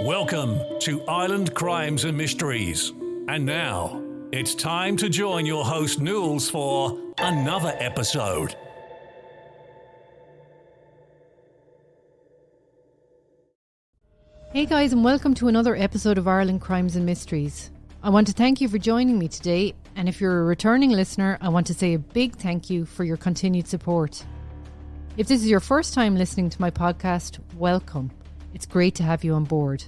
Welcome to Island Crimes and Mysteries. And now, it's time to join your host Newells for another episode. Hey guys, and welcome to another episode of Ireland Crimes and Mysteries. I want to thank you for joining me today, and if you're a returning listener, I want to say a big thank you for your continued support. If this is your first time listening to my podcast, welcome. It's great to have you on board.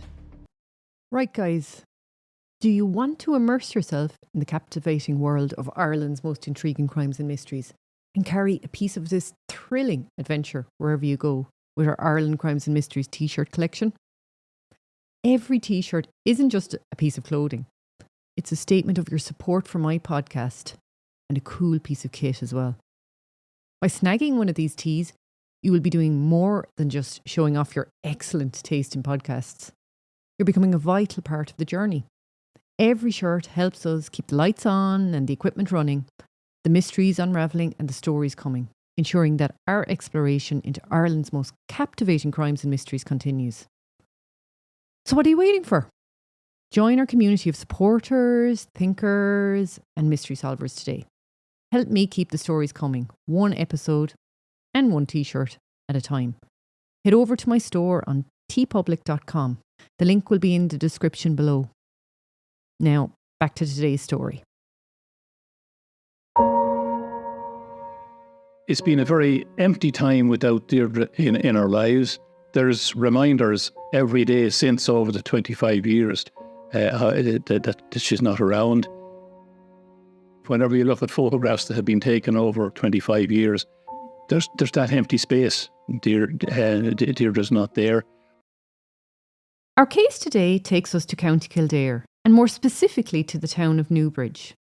Right guys, do you want to immerse yourself in the captivating world of Ireland's most intriguing crimes and mysteries and carry a piece of this thrilling adventure wherever you go with our Ireland Crimes and Mysteries t-shirt collection? Every t-shirt isn't just a piece of clothing. It's a statement of your support for my podcast and a cool piece of kit as well. By snagging one of these tees, you will be doing more than just showing off your excellent taste in podcasts. You're becoming a vital part of the journey. Every shirt helps us keep the lights on and the equipment running, the mysteries unravelling and the stories coming, ensuring that our exploration into Ireland's most captivating crimes and mysteries continues. So what are you waiting for? Join our community of supporters, thinkers and mystery solvers today. Help me keep the stories coming, one episode and one t-shirt at a time. Head over to my store on tpublic.com. The link will be in the description below. Now, back to today's story. It's been a very empty time without Deirdre in our lives. There's reminders every day since over the 25 years that she's not around. Whenever you look at photographs that have been taken over 25 years, there's that empty space. Deirdre's not there. Our case today takes us to County Kildare, and more specifically to the town of Newbridge.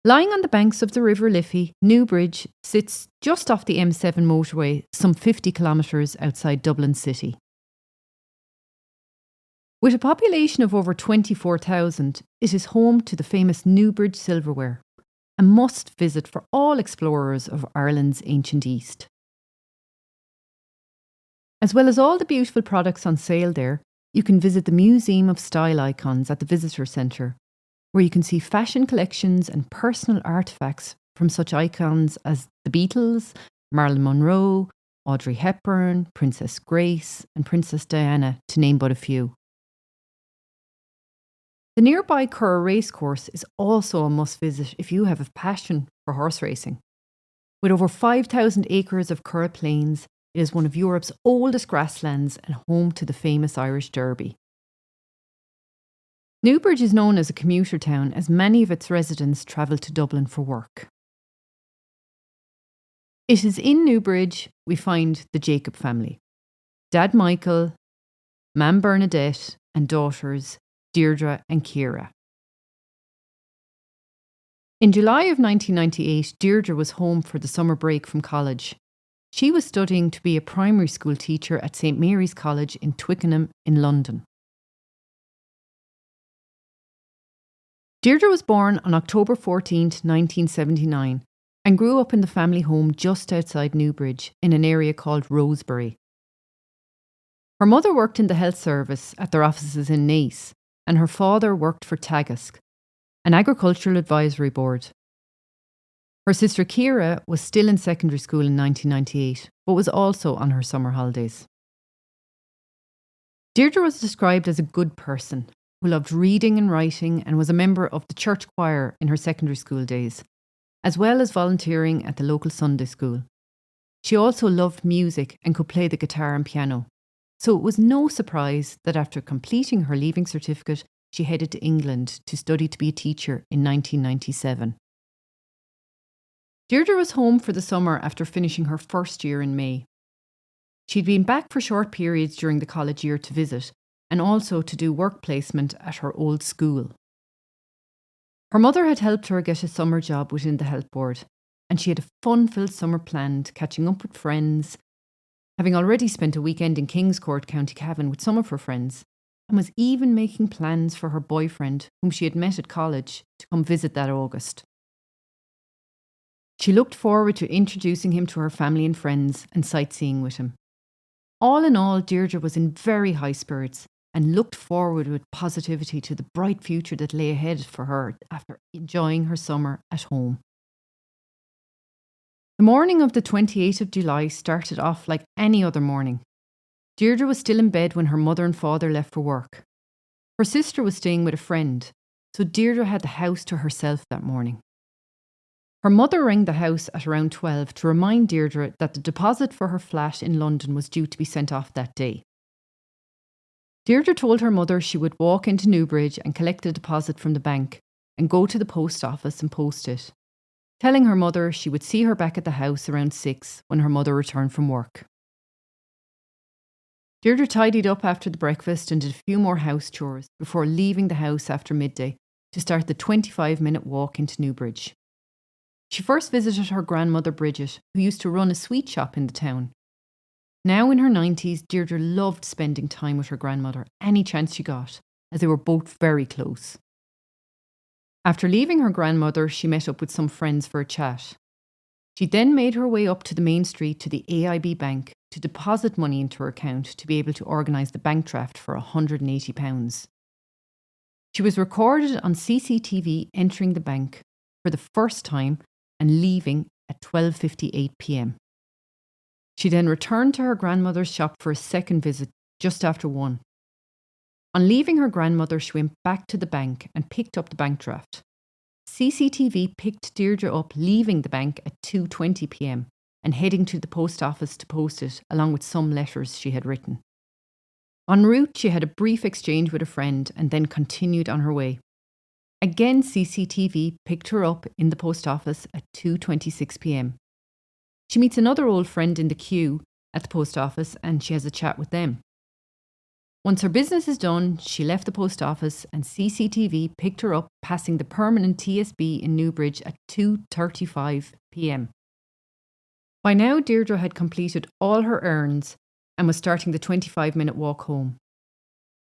Lying on the banks of the River Liffey, Newbridge sits just off the M7 motorway, some 50 kilometres outside Dublin city. With a population of over 24,000, it is home to the famous Newbridge silverware, a must-visit for all explorers of Ireland's ancient East. As well as all the beautiful products on sale there, you can visit the Museum of Style Icons at the Visitor Centre, where you can see fashion collections and personal artefacts from such icons as the Beatles, Marilyn Monroe, Audrey Hepburn, Princess Grace and Princess Diana, to name but a few. The nearby Curragh Racecourse is also a must-visit if you have a passion for horse racing. With over 5,000 acres of Curragh Plains, it is one of Europe's oldest grasslands and home to the famous Irish Derby. Newbridge is known as a commuter town as many of its residents travel to Dublin for work. It is in Newbridge we find the Jacob family. Dad Michael, Mam Bernadette and daughters Deirdre and Ciara. In July of 1998, Deirdre was home for the summer break from college. She was studying to be a primary school teacher at St Mary's College in Twickenham in London. Deirdre was born on October 14, 1979, and grew up in the family home just outside Newbridge in an area called Rosebery. Her mother worked in the health service at their offices in Naas, and her father worked for Teagasc, an agricultural advisory board. Her sister Ciara was still in secondary school in 1998, but was also on her summer holidays. Deirdre was described as a good person who loved reading and writing and was a member of the church choir in her secondary school days, as well as volunteering at the local Sunday school. She also loved music and could play the guitar and piano, so it was no surprise that after completing her leaving certificate, she headed to England to study to be a teacher in 1997. Deirdre was home for the summer after finishing her first year in May. She'd been back for short periods during the college year to visit and also to do work placement at her old school. Her mother had helped her get a summer job within the health board, and she had a fun-filled summer planned, catching up with friends, having already spent a weekend in Kingscourt, County Cavan with some of her friends, and was even making plans for her boyfriend, whom she had met at college, to come visit that August. She looked forward to introducing him to her family and friends and sightseeing with him. All in all, Deirdre was in very high spirits and looked forward with positivity to the bright future that lay ahead for her after enjoying her summer at home. The morning of the 28th of July started off like any other morning. Deirdre was still in bed when her mother and father left for work. Her sister was staying with a friend, so Deirdre had the house to herself that morning. Her mother rang the house at around 12 to remind Deirdre that the deposit for her flat in London was due to be sent off that day. Deirdre told her mother she would walk into Newbridge and collect the deposit from the bank and go to the post office and post it, telling her mother she would see her back at the house around 6 when her mother returned from work. Deirdre tidied up after the breakfast and did a few more house chores before leaving the house after midday to start the 25-minute walk into Newbridge. She first visited her grandmother Bridget, who used to run a sweet shop in the town. Now in her 90s, Deirdre loved spending time with her grandmother any chance she got, as they were both very close. After leaving her grandmother, she met up with some friends for a chat. She then made her way up to the main street to the AIB bank to deposit money into her account to be able to organise the bank draft for £180. She was recorded on CCTV entering the bank for the first time and leaving at 12:58 p.m. She then returned to her grandmother's shop for a second visit just after 1. On leaving her grandmother, she went back to the bank and picked up the bank draft. CCTV picked Deirdre up leaving the bank at 2:20 p.m. and heading to the post office to post it, along with some letters she had written. En route, she had a brief exchange with a friend and then continued on her way. Again, CCTV picked her up in the post office at 2:26 p.m. She meets another old friend in the queue at the post office and she has a chat with them. Once her business is done, she left the post office and CCTV picked her up passing the permanent TSB in Newbridge at 2:35 p.m. By now, Deirdre had completed all her errands and was starting the 25-minute walk home.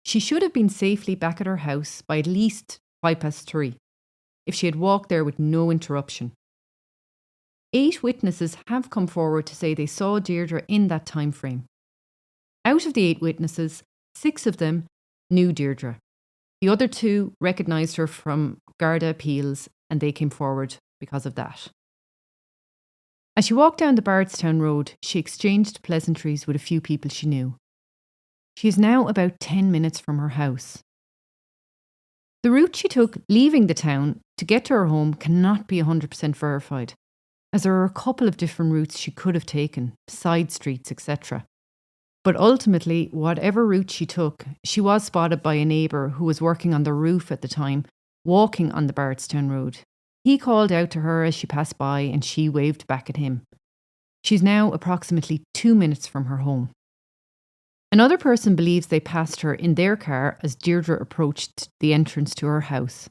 She should have been safely back at her house by at least 3:05 if she had walked there with no interruption. 8 witnesses have come forward to say they saw Deirdre in that time frame. Out of the 8 witnesses, 6 of them knew Deirdre. The other 2 recognised her from Garda appeals and they came forward because of that. As she walked down the Bardstown Road, she exchanged pleasantries with a few people she knew. She is now about 10 minutes from her house. The route she took leaving the town to get to her home cannot be 100% verified, as there are a couple of different routes she could have taken, side streets, etc. But ultimately, whatever route she took, she was spotted by a neighbour who was working on the roof at the time, walking on the Bardstown Road. He called out to her as she passed by and she waved back at him. She's now approximately 2 minutes from her home. Another person believes they passed her in their car as Deirdre approached the entrance to her house.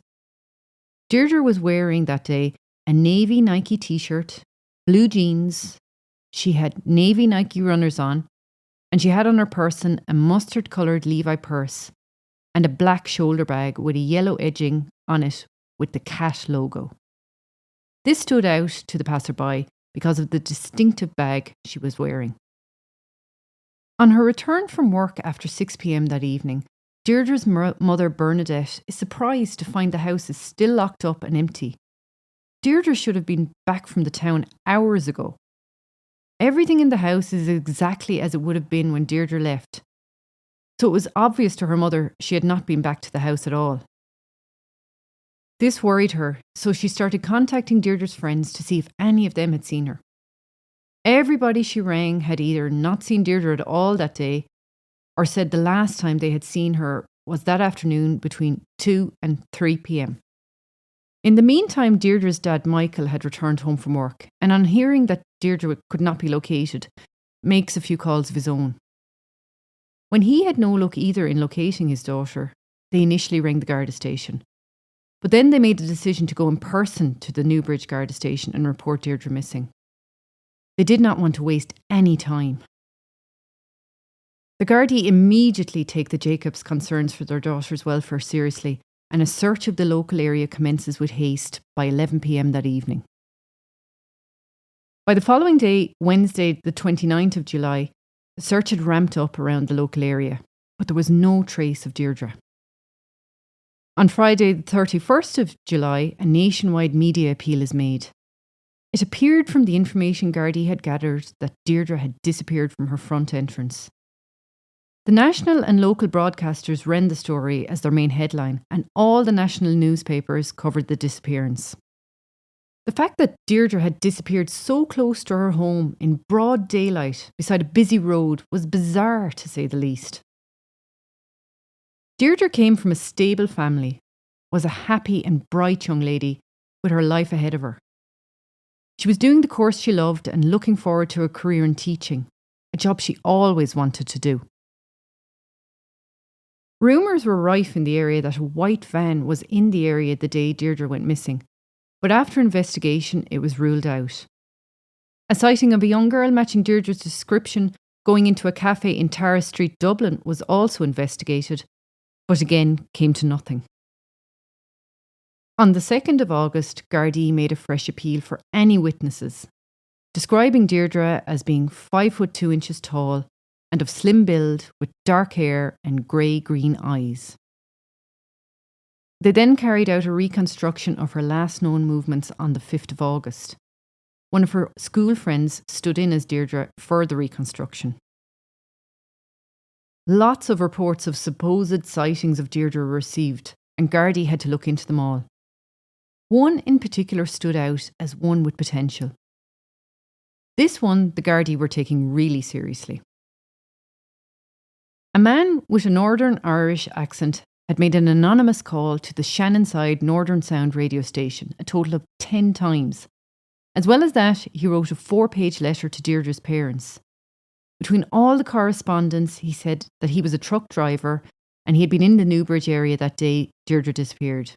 Deirdre was wearing that day a navy Nike t-shirt, blue jeans, she had navy Nike runners on, and she had on her person a mustard-coloured Levi purse and a black shoulder bag with a yellow edging on it with the cat logo. This stood out to the passerby because of the distinctive bag she was wearing. On her return from work after 6 p.m. that evening, Deirdre's mother Bernadette is surprised to find the house is still locked up and empty. Deirdre should have been back from the town hours ago. Everything in the house is exactly as it would have been when Deirdre left. So it was obvious to her mother she had not been back to the house at all. This worried her, so she started contacting Deirdre's friends to see if any of them had seen her. Everybody she rang had either not seen Deirdre at all that day or said the last time they had seen her was that afternoon between 2 and 3 p.m. In the meantime, Deirdre's dad Michael had returned home from work and on hearing that Deirdre could not be located, makes a few calls of his own. When he had no luck either in locating his daughter, they initially rang the Garda station. But then they made the decision to go in person to the Newbridge Garda station and report Deirdre missing. They did not want to waste any time. The Gardaí immediately take the Jacobs' concerns for their daughter's welfare seriously, and a search of the local area commences with haste by 11 p.m. that evening. By the following day, Wednesday the 29th of July, the search had ramped up around the local area. but there was no trace of Deirdre. On Friday, the 31st of July, a nationwide media appeal is made. It appeared from the information Gardaí had gathered that Deirdre had disappeared from her front entrance. The national and local broadcasters ran the story as their main headline, and all the national newspapers covered the disappearance. The fact that Deirdre had disappeared so close to her home in broad daylight beside a busy road was bizarre, to say the least. Deirdre came from a stable family, was a happy and bright young lady with her life ahead of her. She was doing the course she loved and looking forward to a career in teaching, a job she always wanted to do. Rumours were rife in the area that a white van was in the area the day Deirdre went missing, but after investigation it was ruled out. A sighting of a young girl matching Deirdre's description going into a cafe in Tara Street, Dublin was also investigated, but again came to nothing. On the 2nd of August, Gardaí made a fresh appeal for any witnesses, describing Deirdre as being 5'2" tall and of slim build with dark hair and grey-green eyes. They then carried out a reconstruction of her last known movements on the 5th of August. One of her school friends stood in as Deirdre for the reconstruction. Lots of reports of supposed sightings of Deirdre were received, and Gardaí had to look into them all. One in particular stood out as one with potential. This one the Gardaí were taking really seriously. A man with a Northern Irish accent had made an anonymous call to the Shannonside Northern Sound radio station a total of 10 times. As well as that, he wrote a 4-page letter to Deirdre's parents. Between all the correspondence, he said that he was a truck driver and he had been in the Newbridge area that day Deirdre disappeared.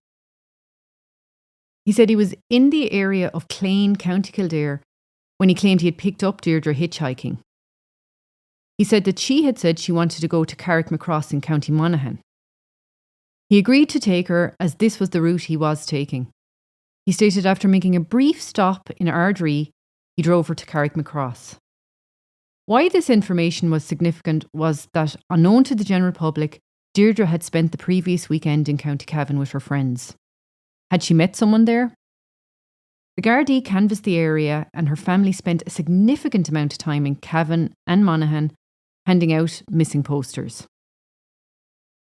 He said he was in the area of Clane, County Kildare, when he claimed he had picked up Deirdre hitchhiking. He said that she had said she wanted to go to Carrickmacross in County Monaghan. He agreed to take her as this was the route he was taking. He stated after making a brief stop in Ardree, he drove her to Carrickmacross. Why this information was significant was that, unknown to the general public, Deirdre had spent the previous weekend in County Cavan with her friends. Had she met someone there? The Gardaí canvassed the area and her family spent a significant amount of time in Cavan and Monaghan handing out missing posters.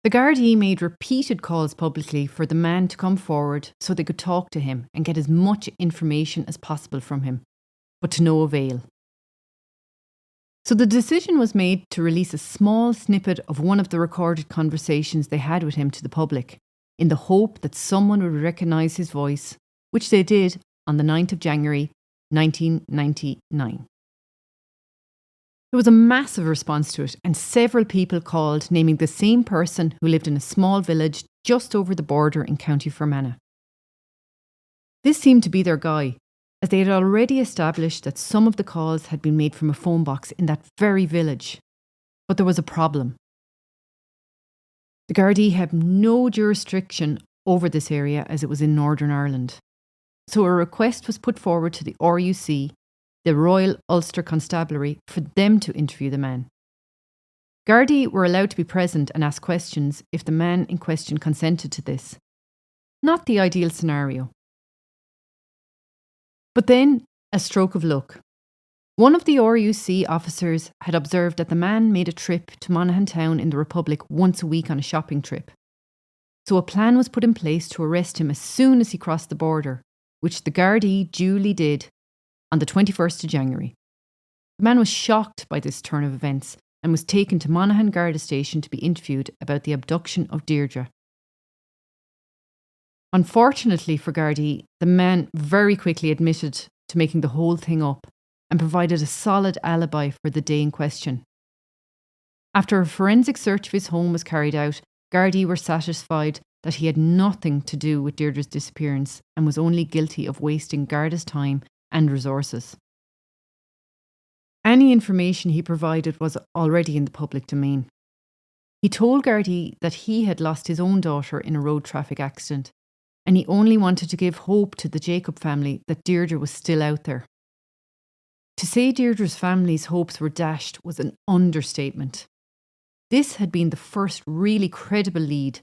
The Gardaí made repeated calls publicly for the man to come forward so they could talk to him and get as much information as possible from him, but to no avail. So the decision was made to release a small snippet of one of the recorded conversations they had with him to the public, in the hope that someone would recognise his voice, which they did on the 9th of January 1999. There was a massive response to it, and several people called naming the same person who lived in a small village just over the border in County Fermanagh. This seemed to be their guy, as they had already established that some of the calls had been made from a phone box in that very village. But there was a problem. The Gardaí had no jurisdiction over this area as it was in Northern Ireland. So a request was put forward to the RUC, the Royal Ulster Constabulary, for them to interview the man. Gardaí were allowed to be present and ask questions if the man in question consented to this. Not the ideal scenario. But then, a stroke of luck. One of the RUC officers had observed that the man made a trip to Monaghan town in the Republic once a week on a shopping trip. So a plan was put in place to arrest him as soon as he crossed the border, which the Gardaí duly did on the 21st of January. The man was shocked by this turn of events and was taken to Monaghan Garda Station to be interviewed about the abduction of Deirdre. Unfortunately for Gardaí, the man very quickly admitted to making the whole thing up and provided a solid alibi for the day in question. After a forensic search of his home was carried out, Gardaí were satisfied that he had nothing to do with Deirdre's disappearance and was only guilty of wasting Garda's time and resources. Any information he provided was already in the public domain. He told Gardaí that he had lost his own daughter in a road traffic accident, and he only wanted to give hope to the Jacob family that Deirdre was still out there. To say Deirdre's family's hopes were dashed was an understatement. this had been the first really credible lead,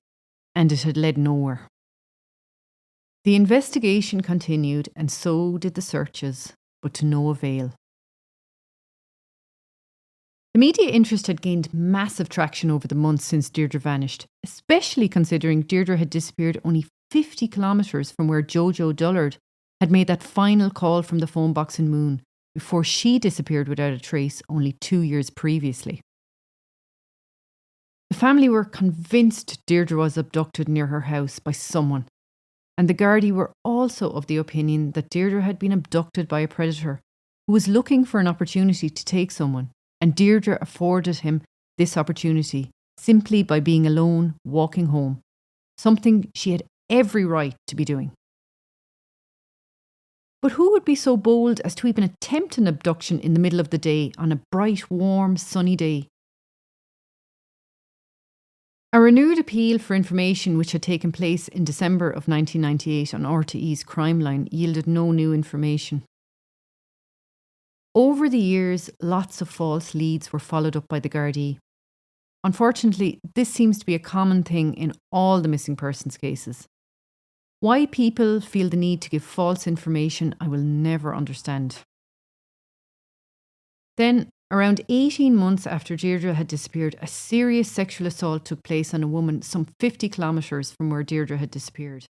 and it had led nowhere. The investigation continued, and so did the searches, but to no avail. The media interest had gained massive traction over the months since Deirdre vanished, especially considering Deirdre had disappeared only 50 kilometres from where Jojo Dullard had made that final call from the phone box in Moon before she disappeared without a trace only 2 years previously. The family were convinced Deirdre was abducted near her house by someone, and the Gardaí were also of the opinion that Deirdre had been abducted by a predator who was looking for an opportunity to take someone, and Deirdre afforded him this opportunity simply by being alone, walking home, something she had every right to be doing. But who would be so bold as to even attempt an abduction in the middle of the day on a bright, warm, sunny day? A renewed appeal for information which had taken place in December of 1998 on RTE's Crime Line yielded no new information. Over the years, lots of false leads were followed up by the Gardaí. Unfortunately, this seems to be a common thing in all the missing persons cases. Why people feel the need to give false information, I will never understand. Then, around 18 months after Deirdre had disappeared, a serious sexual assault took place on a woman some 50 kilometres from where Deirdre had disappeared.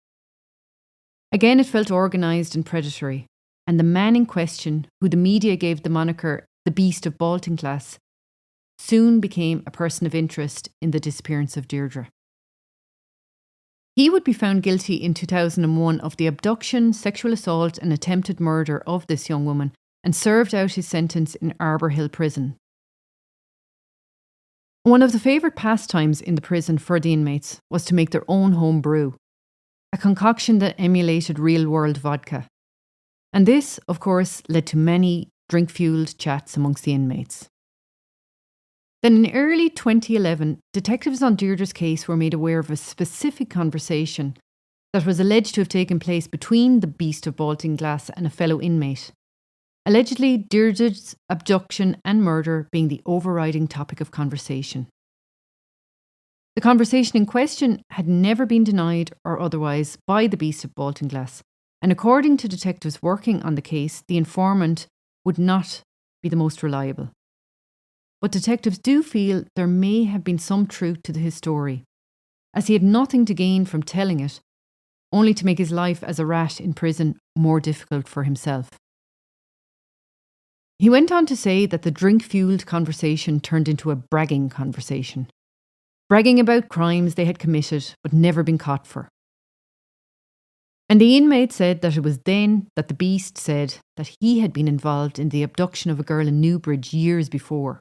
Again, it felt organised and predatory, and the man in question, who the media gave the moniker the Beast of Baltinglass, soon became a person of interest in the disappearance of Deirdre. He would be found guilty in 2001 of the abduction, sexual assault and attempted murder of this young woman and served out his sentence in Arbour Hill Prison. One of the favourite pastimes in the prison for the inmates was to make their own home brew, a concoction that emulated real-world vodka. And this, of course, led to many drink-fuelled chats amongst the inmates. Then in early 2011, detectives on Deirdre's case were made aware of a specific conversation that was alleged to have taken place between the Beast of Baltinglass and a fellow inmate. Allegedly, Deirdre's abduction and murder being the overriding topic of conversation. The conversation in question had never been denied or otherwise by the Beast of Baltinglass, and according to detectives working on the case, the informant would not be the most reliable. But detectives do feel there may have been some truth to his story, as he had nothing to gain from telling it, only to make his life as a rat in prison more difficult for himself. He went on to say that the drink-fuelled conversation turned into a bragging conversation, bragging about crimes they had committed but never been caught for. And the inmate said that it was then that the Beast said that he had been involved in the abduction of a girl in Newbridge years before.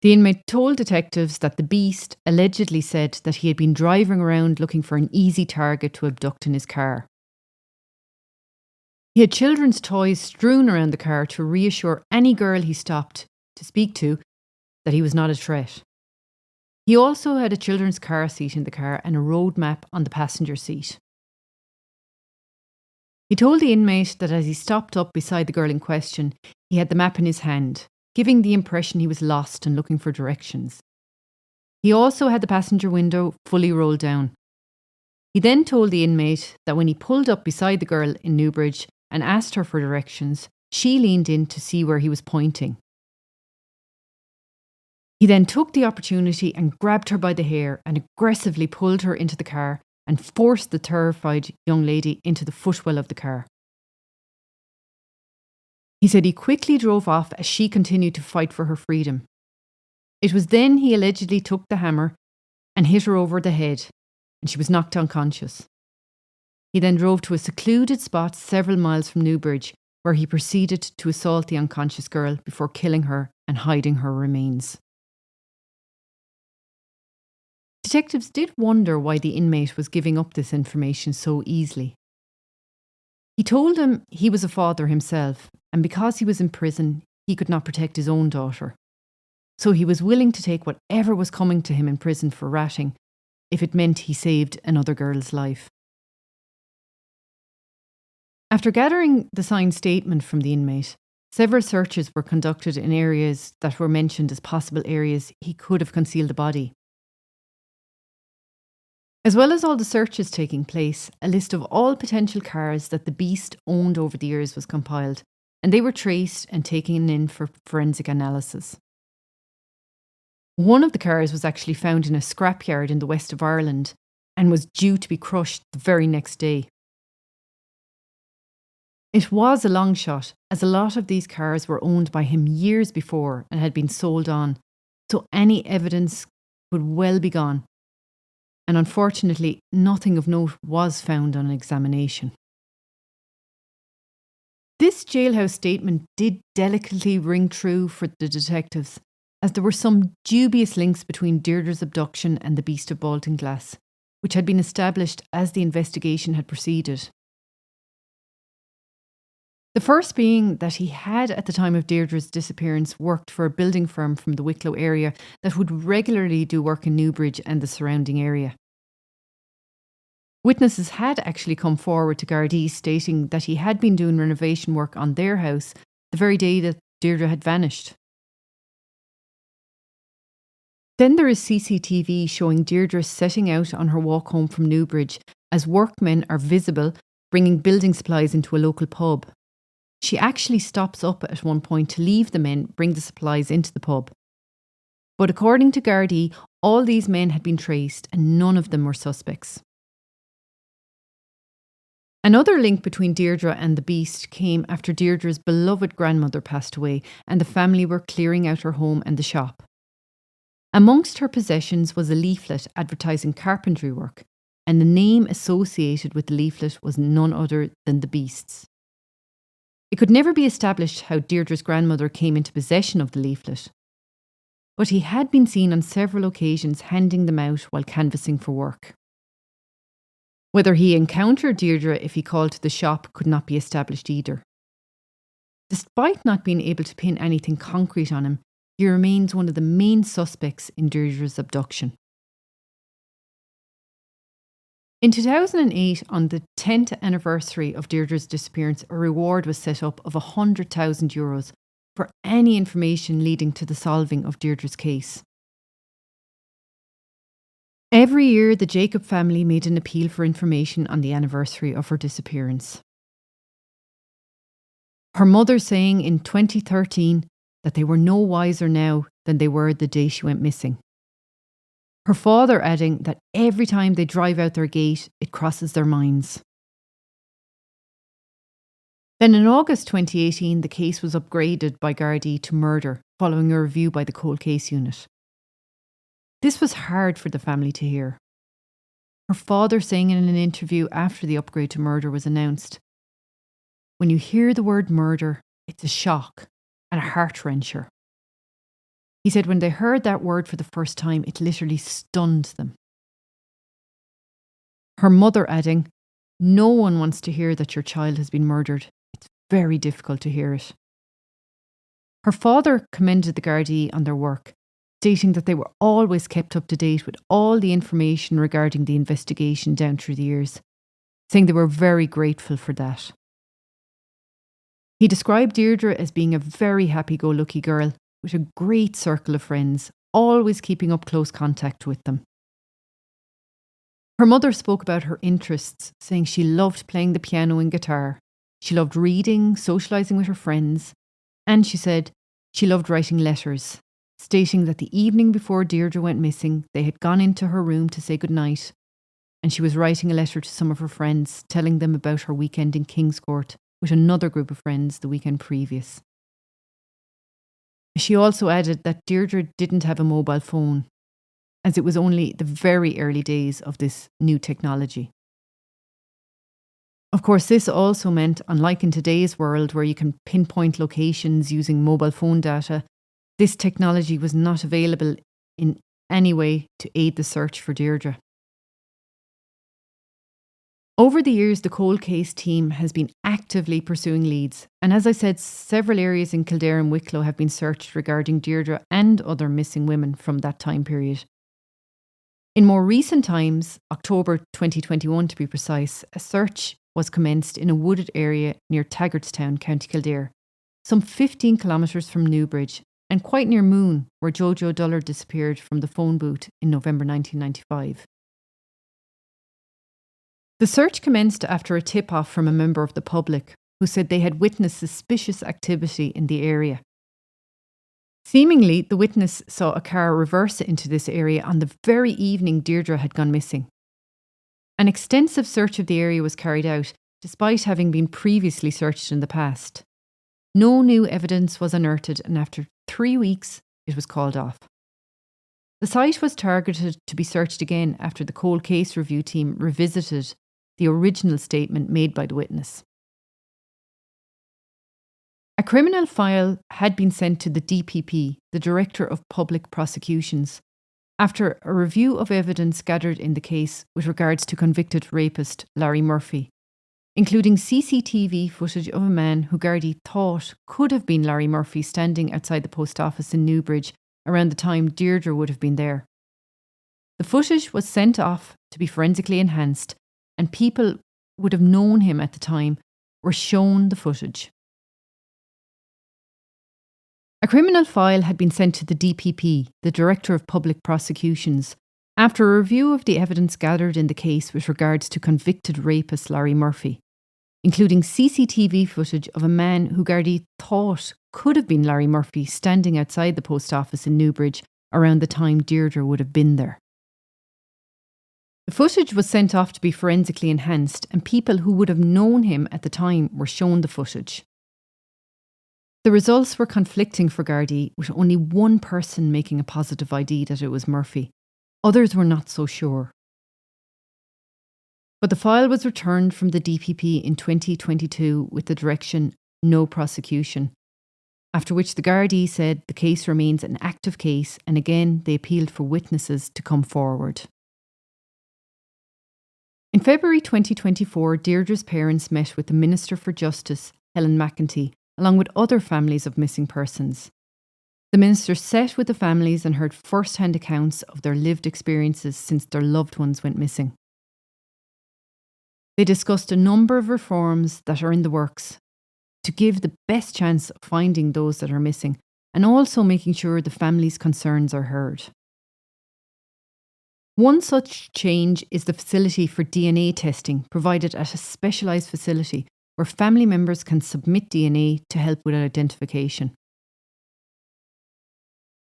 The inmate told detectives that the Beast allegedly said that he had been driving around looking for an easy target to abduct in his car. He had children's toys strewn around the car to reassure any girl he stopped to speak to that he was not a threat. He also had a children's car seat in the car and a road map on the passenger seat. He told the inmate that as he stopped up beside the girl in question, he had the map in his hand, giving the impression he was lost and looking for directions. He also had the passenger window fully rolled down. He then told the inmate that when he pulled up beside the girl in Newbridge and asked her for directions, she leaned in to see where he was pointing. He then took the opportunity and grabbed her by the hair and aggressively pulled her into the car and forced the terrified young lady into the footwell of the car. He said he quickly drove off as she continued to fight for her freedom. It was then he allegedly took the hammer and hit her over the head, and she was knocked unconscious. He then drove to a secluded spot several miles from Newbridge, where he proceeded to assault the unconscious girl before killing her and hiding her remains. Detectives did wonder why the inmate was giving up this information so easily. He told him he was a father himself, and because he was in prison, he could not protect his own daughter. So he was willing to take whatever was coming to him in prison for ratting, if it meant he saved another girl's life. After gathering the signed statement from the inmate, several searches were conducted in areas that were mentioned as possible areas he could have concealed the body. As well as all the searches taking place, a list of all potential cars that the beast owned over the years was compiled, and they were traced and taken in for forensic analysis. One of the cars was actually found in a scrapyard in the west of Ireland and was due to be crushed the very next day. It was a long shot, as a lot of these cars were owned by him years before and had been sold on, so any evidence could well be gone. And unfortunately, nothing of note was found on examination. This jailhouse statement did delicately ring true for the detectives, as there were some dubious links between Deirdre's abduction and the Beast of Baltinglass, which had been established as the investigation had proceeded. The first being that he had, at the time of Deirdre's disappearance, worked for a building firm from the Wicklow area that would regularly do work in Newbridge and the surrounding area. Witnesses had actually come forward to Gardaí stating that he had been doing renovation work on their house the very day that Deirdre had vanished. Then there is CCTV showing Deirdre setting out on her walk home from Newbridge as workmen are visible bringing building supplies into a local pub. She actually stops up at one point to leave the men bring the supplies into the pub. But according to Gardaí, all these men had been traced and none of them were suspects. Another link between Deirdre and the beast came after Deirdre's beloved grandmother passed away and the family were clearing out her home and the shop. Amongst her possessions was a leaflet advertising carpentry work, and the name associated with the leaflet was none other than the beast's. It could never be established how Deirdre's grandmother came into possession of the leaflet, but he had been seen on several occasions handing them out while canvassing for work. Whether he encountered Deirdre if he called to the shop could not be established either. Despite not being able to pin anything concrete on him, he remains one of the main suspects in Deirdre's abduction. In 2008, on the 10th anniversary of Deirdre's disappearance, a reward was set up of €100,000 for any information leading to the solving of Deirdre's case. Every year, the Jacob family made an appeal for information on the anniversary of her disappearance. Her mother saying in 2013 that they were no wiser now than they were the day she went missing. Her father adding that every time they drive out their gate, it crosses their minds. Then in August 2018, the case was upgraded by Gardaí to murder, following a review by the Cold Case Unit. This was hard for the family to hear. Her father saying in an interview after the upgrade to murder was announced, "When you hear the word murder, it's a shock and a heart-wrencher." He said when they heard that word for the first time, it literally stunned them. Her mother adding, "No one wants to hear that your child has been murdered. It's very difficult to hear it." Her father commended the Gardaí on their work, stating that they were always kept up to date with all the information regarding the investigation down through the years, saying they were very grateful for that. He described Deirdre as being a very happy-go-lucky girl with a great circle of friends, always keeping up close contact with them. Her mother spoke about her interests, saying she loved playing the piano and guitar. She loved reading, socialising with her friends, and she said she loved writing letters, stating that the evening before Deirdre went missing, they had gone into her room to say goodnight, and she was writing a letter to some of her friends, telling them about her weekend in Kingscourt with another group of friends the weekend previous. She also added that Deirdre didn't have a mobile phone, as it was only the very early days of this new technology. Of course, this also meant, unlike in today's world where you can pinpoint locations using mobile phone data, this technology was not available in any way to aid the search for Deirdre. Over the years, the cold case team has been actively pursuing leads, and as I said, several areas in Kildare and Wicklow have been searched regarding Deirdre and other missing women from that time period. In more recent times, October 2021 to be precise, a search was commenced in a wooded area near Taggartstown, County Kildare, some 15 kilometres from Newbridge and quite near Moon, where Jojo Dullard disappeared from the phone booth in November 1995. The search commenced after a tip-off from a member of the public who said they had witnessed suspicious activity in the area. Seemingly, the witness saw a car reverse into this area on the very evening Deirdre had gone missing. An extensive search of the area was carried out, despite having been previously searched in the past. No new evidence was unearthed, and after 3 weeks, it was called off. The site was targeted to be searched again after the cold case review team revisited the original statement made by the witness. A criminal file had been sent to the DPP, the Director of Public Prosecutions, after a review of evidence gathered in the case with regards to convicted rapist Larry Murphy, including CCTV footage of a man who Gardaí thought could have been Larry Murphy standing outside the post office in Newbridge around the time Deirdre would have been there. The footage was sent off to be forensically enhanced, and people who would have known him at the time were shown the footage. A criminal file had been sent to the DPP, the Director of Public Prosecutions, after a review of the evidence gathered in the case with regards to convicted rapist Larry Murphy, including CCTV footage of a man who Gardaí thought could have been Larry Murphy standing outside the post office in Newbridge around the time Deirdre would have been there. The footage was sent off to be forensically enhanced, and people who would have known him at the time were shown the footage. The results were conflicting for Gardaí, with only one person making a positive ID that it was Murphy. Others were not so sure. But the file was returned from the DPP in 2022 with the direction no prosecution, after which the Gardaí said the case remains an active case, and again they appealed for witnesses to come forward. In February 2024, Deirdre's parents met with the Minister for Justice, Helen McEntee, along with other families of missing persons. The minister sat with the families and heard first-hand accounts of their lived experiences since their loved ones went missing. They discussed a number of reforms that are in the works to give the best chance of finding those that are missing, and also making sure the families' concerns are heard. One such change is the facility for DNA testing provided at a specialised facility where family members can submit DNA to help with identification.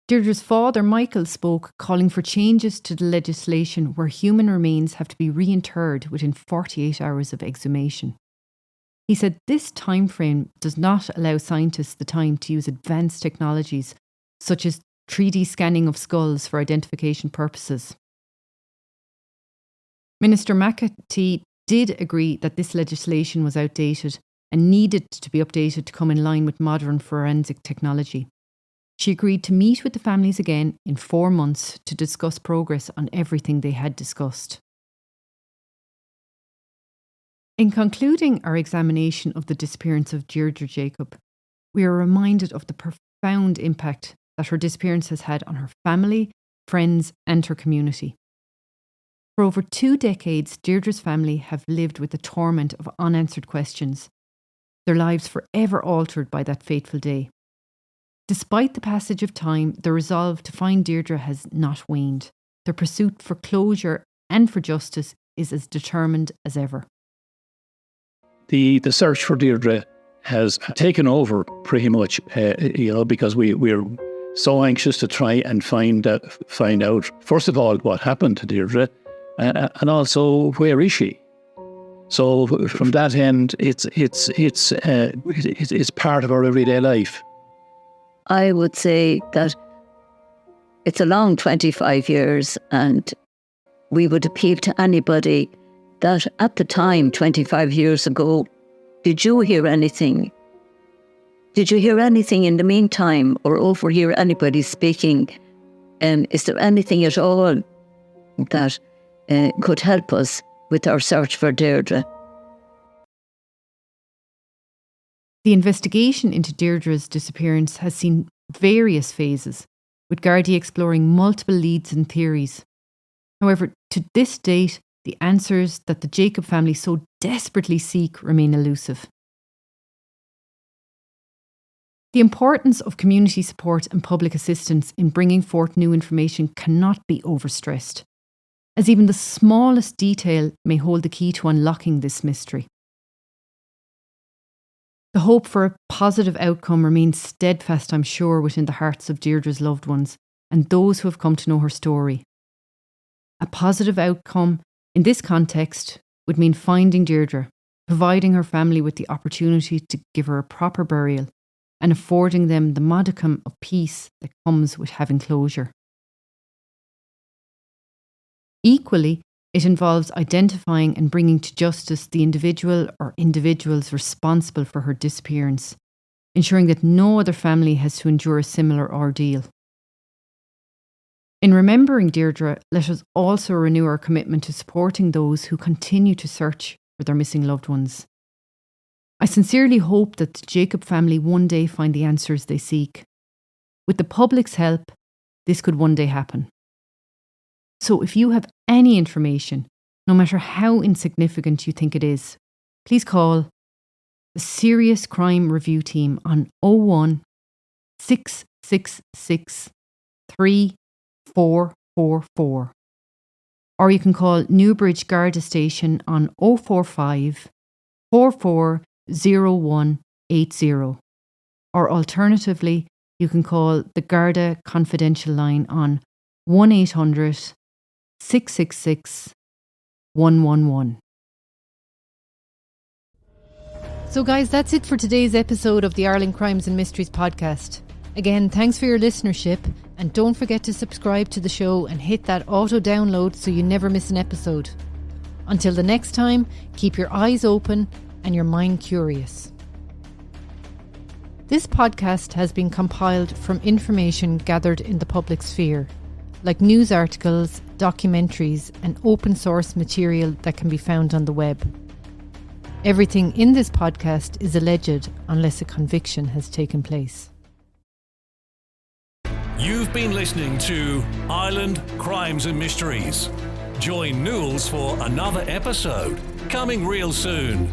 Deirdre's father, Michael, spoke, calling for changes to the legislation where human remains have to be reinterred within 48 hours of exhumation. He said this timeframe does not allow scientists the time to use advanced technologies such as 3D scanning of skulls for identification purposes. Minister McEntee did agree that this legislation was outdated and needed to be updated to come in line with modern forensic technology. She agreed to meet with the families again in 4 months to discuss progress on everything they had discussed. In concluding our examination of the disappearance of Deirdre Jacob, we are reminded of the profound impact that her disappearance has had on her family, friends, and her community. For over 2 decades, Deirdre's family have lived with the torment of unanswered questions, their lives forever altered by that fateful day. Despite the passage of time, the resolve to find Deirdre has not waned. Their pursuit for closure and for justice is as determined as ever. The search for Deirdre has taken over pretty much, because we're so anxious to try and find out, first of all, what happened to Deirdre, and also where is she. So from that end, it's part of our everyday life. I would say that it's a long 25 years, and we would appeal to anybody that at the time, 25 years ago, did you hear anything? Did you hear anything in the meantime, or overhear anybody speaking? Is there anything at all that could help us with our search for Deirdre? The investigation into Deirdre's disappearance has seen various phases, with Gardaí exploring multiple leads and theories. However, to this date, the answers that the Jacob family so desperately seek remain elusive. The importance of community support and public assistance in bringing forth new information cannot be overstressed, as even the smallest detail may hold the key to unlocking this mystery. The hope for a positive outcome remains steadfast, I'm sure, within the hearts of Deirdre's loved ones and those who have come to know her story. A positive outcome in this context would mean finding Deirdre, providing her family with the opportunity to give her a proper burial, and affording them the modicum of peace that comes with having closure. Equally, it involves identifying and bringing to justice the individual or individuals responsible for her disappearance, ensuring that no other family has to endure a similar ordeal. In remembering Deirdre, let us also renew our commitment to supporting those who continue to search for their missing loved ones. I sincerely hope that the Jacob family one day find the answers they seek. With the public's help, this could one day happen. So if you have any information, no matter how insignificant you think it is, please call the Serious Crime Review Team on 01 666 3444. Or you can call Newbridge Garda Station on 045 440180. Or alternatively, you can call the Garda Confidential line on 1800 666 111. So guys, that's it for today's episode of the Ireland Crimes and Mysteries podcast. Again, thanks for your listenership, and don't forget to subscribe to the show and hit that auto download so you never miss an episode. Until the next time, keep your eyes open and your mind curious. This podcast has been compiled from information gathered in the public sphere, like news articles, documentaries, and open source material that can be found on the web. Everything in this podcast is alleged unless a conviction has taken place. You've been listening to Ireland Crimes and Mysteries. Join Newells for another episode, coming real soon.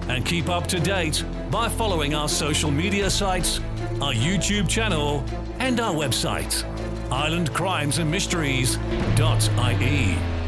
And keep up to date by following our social media sites, our YouTube channel, and our website, irelandcrimesandmysteries.ie.